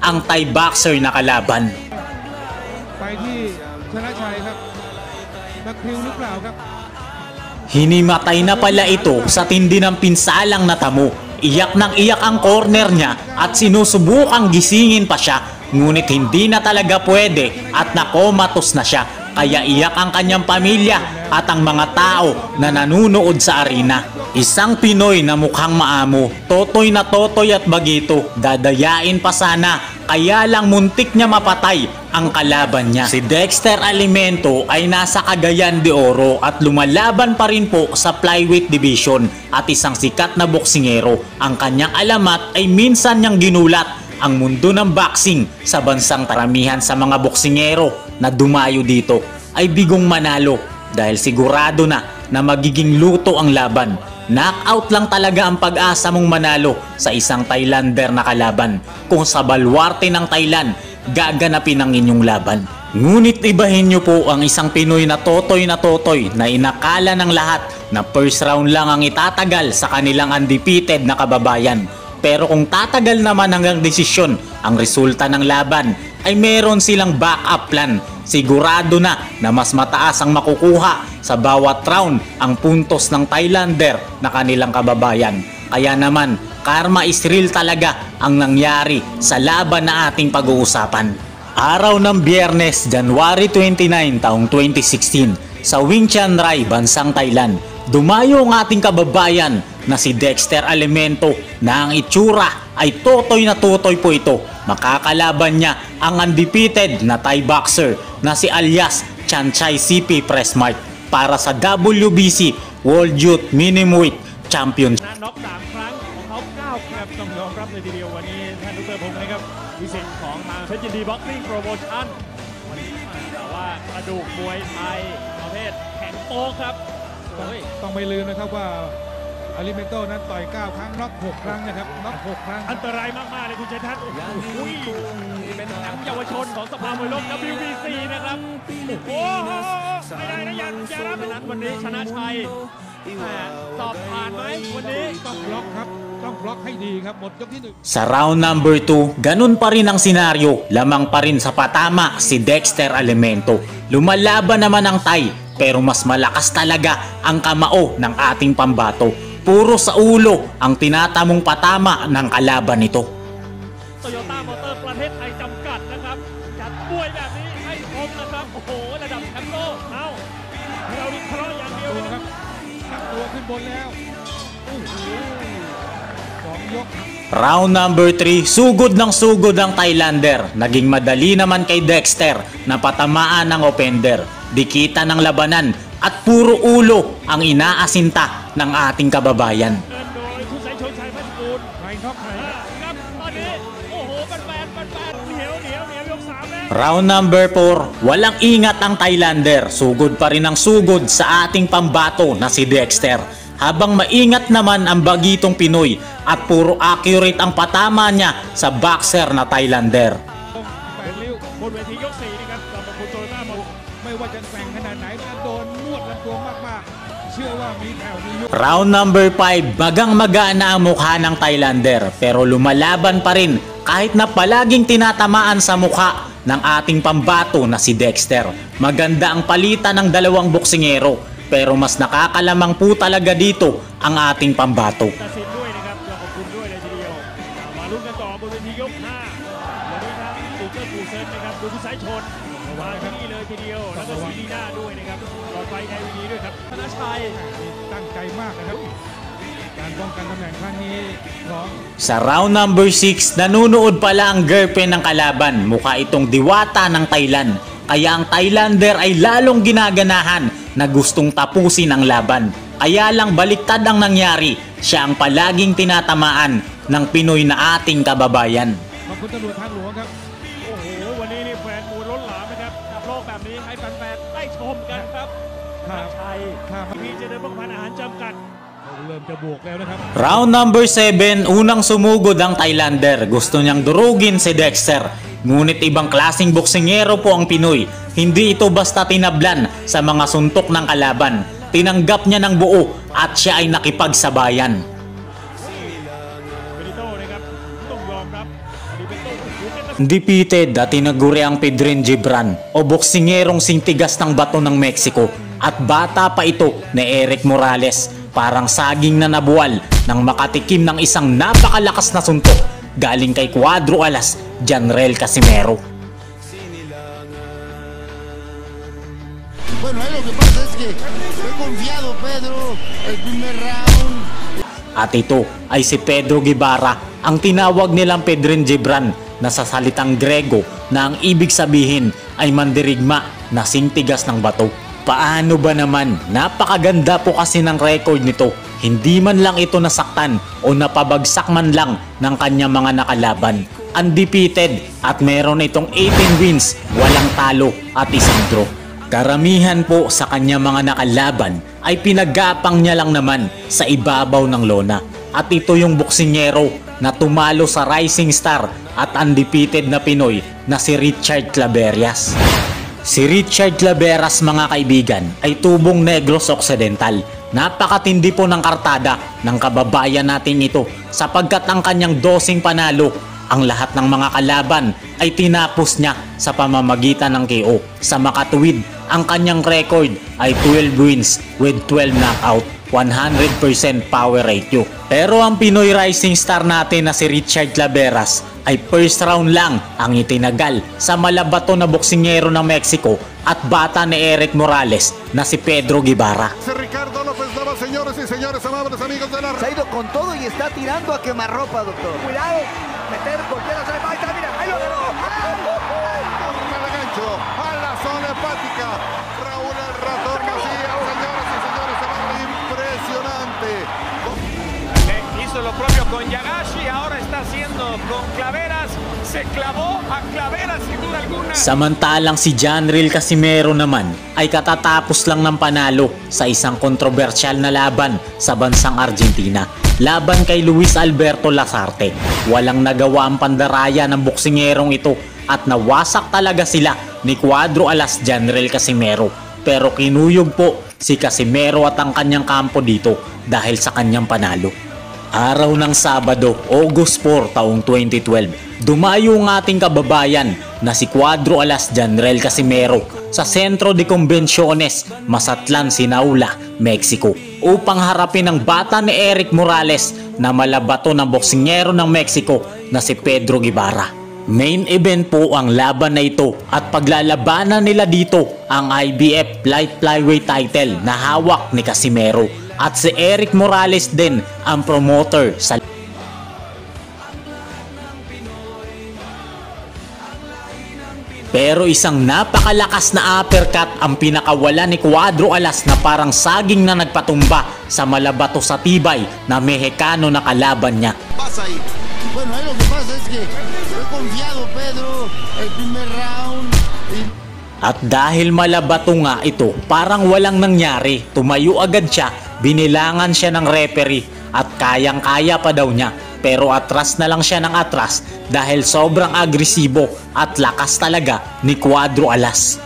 ang Thai boxer na kalaban. ไปที่ชนะชัยครับนักพริ้วหรือเปล่าครับ Hinimatay na pala ito sa tindi ng pinsalang natamo. Iyak ng iyak ang corner niya at sinusubukang gisingin pa siya, ngunit hindi na talaga pwede at nakomatos na siya. Kaya iyak ang kanyang pamilya at ang mga tao na nanunood sa arena. Isang Pinoy na mukhang maamo, totoy na totoy at bagito, dadayain pa sana, kaya lang muntik niya mapatay ang kalaban niya. Si Dexter Alimento ay nasa Cagayan de Oro at lumalaban pa rin po sa flyweight division at isang sikat na boksingero. Ang kanyang alamat ay minsan niyang ginulat ang mundo ng boxing sa bansang karamihan sa mga boksingero na dumayo dito ay bigong manalo dahil sigurado na magiging luto ang laban. Knockout lang talaga ang pag-asa mong manalo sa isang Thailander na kalaban kung sa baluarte ng Thailand gaganapin ang inyong laban. Ngunit ibahin nyo po ang isang Pinoy na totoy na inakala ng lahat na first round lang ang itatagal sa kanilang undefeated na kababayan. Pero kung tatagal naman hanggang desisyon ang resulta ng laban, ay meron silang backup plan. Sigurado na mas mataas ang makukuha sa bawat round ang puntos ng Thailander na kanilang kababayan. Kaya naman, karma is real talaga ang nangyari sa laban na ating pag-uusapan. Araw ng Biyernes, January 29, taong 2016, sa Wing Chan Rai, bansang Thailand, dumayo ang ating kababayan na si Dexter Alimento na ang itsura ay totoy na totoy po ito. Makakalaban niya ang undefeated na Thai boxer na si alias Chanchay CP Pressmart para sa WBC World Youth Minimum Weight Championship. น็อก3 ครั้งของเขา9ครับต้องยอมรับเลยทีเดียววันนี้ท่านดร.พงศ์นะครับวิเศษของทางเพชรยินดีบ็อกซิ่งโปรโมชั่นวันนี้แต่ว่ากระดูกมวยไทยประเภทแข็งโป๊กครับ ต้องไม่ลืมนะครับว่าอาริเมโตนั้นต่อย9 ครั้งน็อก6 ครั้งนะครับน็อก6 ครั้ง อันตรายมากๆเลยคุณชัยทัศน์เป็นแชมป์เยาวชนของสภามวยโลก WBC นะครับโอ้โหไม่ได้นะอย่ารับนัดวันนี้ชนะชัยสอบผ่านไหมวันนี้ ต้องบล็อกครับต้องบล็อกให้ดีครับหมดยกที่ 1 Sa round number 2, ganun pa rin ang senaryo, lamang pa rin sa patama si Dexter Alimento. Lumalaban naman ang Thai pero mas malakas talaga ang kamao ng ating pambato. Puro sa ulo ang tinatamong patama ng kalaban nito. Toyota Motor ประเทศไทยจำกัดนะครับจัดมวยแบบนี้ให้คมนะครับโอ้โหระดับแชมป์โลกเอาเราวิเคราะห์อย่างเดียวนะครับ ตั้งตัวขึ้นบนแล้วโอ้โห2 ยก Round number 3, sugod ng sugod ang Thailander. Naging madali naman kay Dexter na patamaan ng offender. Dikita ng labanan at puro ulo ang inaasinta ng ating kababayan. โดยคุณชัยชนชัยพัชกูล ใครน็อกใคร ครับตอนนี้โอ้โหแฟนเหนียวยก3แล้ว Round number 4, walang ingat ang Thailander. Sugod pa rin ang sugod sa ating pambato na si Dexter. Habang maingat naman ang bagitong Pinoy at puro accurate ang patama niya sa boxer na Thailander. 8 ริ้วบนเวทียก4นะครับสำหรับคุณโตโยต้าหมด ไม่ว่าจะแกว่งขนาดไหนถ้าโดนนวดลำตัวมากๆเชื่อว่ามีแผ่วมียุบ Round number 5, magang magana ang mukha ng Thailander pero lumalaban pa rin kahit na palaging tinatamaan sa mukha ng ating pambato na si Dexter. Maganda ang palitan ng dalawang boksingero pero mas nakakalamang po talaga dito ang ating pambato. ตัดสินด้วยนะครับขอบคุณด้วยเลยทีเดียวมาลุ้นกันต่อบนเวทียก5วันนี้ครับตูเกอร์ปูเซินนะครับดูผู้สายชนมาที่นี่เลยทีเดียวแล้วก็ซีดีน่าด้วยนะครับหลอดไฟในวีดีด้วยครับธนชัย ตั้งใจมากนะครับการป้องกันตำแหน่งครั้งนี้ของ Sa round number 6, nanunood pala ang girlfriend ng kalaban. Mukha itong diwata ng Thailand. Kaya ang Thailander ay lalong ginaganahan na gustong tapusin ang laban. Kaya lang baliktad ang nangyari. Siya ang palaging tinatamaan ng Pinoy na ating kababayan. ขอบคุณตำรวจทางหลวงครับ โอ้โหวันนี้นี่แฟนมวยล้นหลามนะครับกับโลกแบบนี้ให้แฟนๆได้ชมกันครับธนชัยพี่เจริญพงษ์พันธ์อาหารจำกัด เริ่มจะบวกแล้วนะครับ Round number 7, unang sumugod ang Thailander. Gusto niyang durugin si Dexter. Ngunit ibang klaseng boksingero po ang Pinoy. Hindi ito basta tinablan sa mga suntok ng kalaban. Tinanggap niya ng buo at siya ay nakipagsabayan. เบนิโต้นะครับต้องยอมรับอดีเบนิโต้โอ้โห Defeated at tinaguri ang Pedrin Gibran o boksingerong singtigas ng bato ng Mexico at bata pa ito ni Erik Morales, parang saging na nabuwal nang makatikim ng isang napakalakas na suntok galing kay Cuadro Alas Janrel Casimero. Bueno, lo que pasa es que fue confiado Pedro el primer round. At ito ay si Pedro Guevara, ang tinawag nilang Pedrin Gibran na sa salitang Grego na ang ibig sabihin ay mandirigma na singtigas ng bato. Paano ba naman? Napakaganda po kasi ng record nito. Hindi man lang ito nasaktan o napabagsak man lang ng kanyang mga nakalaban. Undefeated at meron itong 18 wins, walang talo at isang draw. Karamihan po sa kanyang mga nakalaban ay pinagapang niya lang naman sa ibabaw ng lona. At ito yung boksingero na tumalo sa rising star at undefeated na Pinoy na si Richard Claveras. Si Richard Claveras, mga kaibigan, ay tubong Negros Occidental. Napakatindi po ng kartada ng kababayan natin ito sapagkat ang kanyang dosing panalo, ang lahat ng mga kalaban ay tinapos niya sa pamamagitan ng KO. Sa makatuwid, ang kanyang record ay 12 wins with 12 knockout, 100% power ratio. Pero ang Pinoy rising star natin na si Richard Claveras ay first round lang ang itinagal sa malabato na boksingero ng Mexico at bata ni Erik Morales na si Pedro Guevara. Ricardo López Nava, señores y señores, amables amigos de la... Se ha ido con todo y está tirando a quemarropa, doctor. Cuidado, meter, golpear, se le va, ahí está, mira, ahí lo ganó. Al gancho, a la zona hepática. Raúl el ratón Macías, señoras y señores, se va impresionante. Hizo lo propio con Yagashi, ahora está haciendo con Claveras. Se clavó a Claveras sin duda alguna. Samantalang si Janrel Casimero naman ay katatapos lang ng panalo sa isang kontrobersyal na laban sa bansang Argentina. Laban kay Luis Alberto Lasarte. Walang nagawa ang pandaraya ng boksingerong ito at nawasak talaga sila ni Cuadro Alas Janrel Casimero. Pero kinuyog po si Casimero at ang kanyang kampo dito dahil sa kanyang panalo. Araw ng Sabado, August 4, taong 2012, dumayo ang ating kababayan na si Cuadro Alas Janrel Casimero sa Centro de Convenciones, Mazatlan, Sinaula, Mexico upang harapin ang bata ni Erik Morales na malabato ng boksingero ng Mexico na si Pedro Guevara. Main event po ang laban na ito at paglalabanan nila dito ang IBF Light Flyweight title na hawak ni Casimero at si Erik Morales din ang promoter sa pero isang napakalakas na uppercut ang pinakawala ni Cuadro Alas na parang saging na nagpatumba sa malabato sa tibay na Mexicano na kalaban niya. Pasa ahí. Bueno, ahí lo que pasa es que fue confiado Pedro el primer round. At dahil malabato nga ito, parang walang nangyari. Tumayo agad siya, binilangan siya ng referee at kayang-kaya pa daw niya. Pero atras na lang siya ng atras dahil sobrang agresibo at lakas talaga ni Cuadro Alas.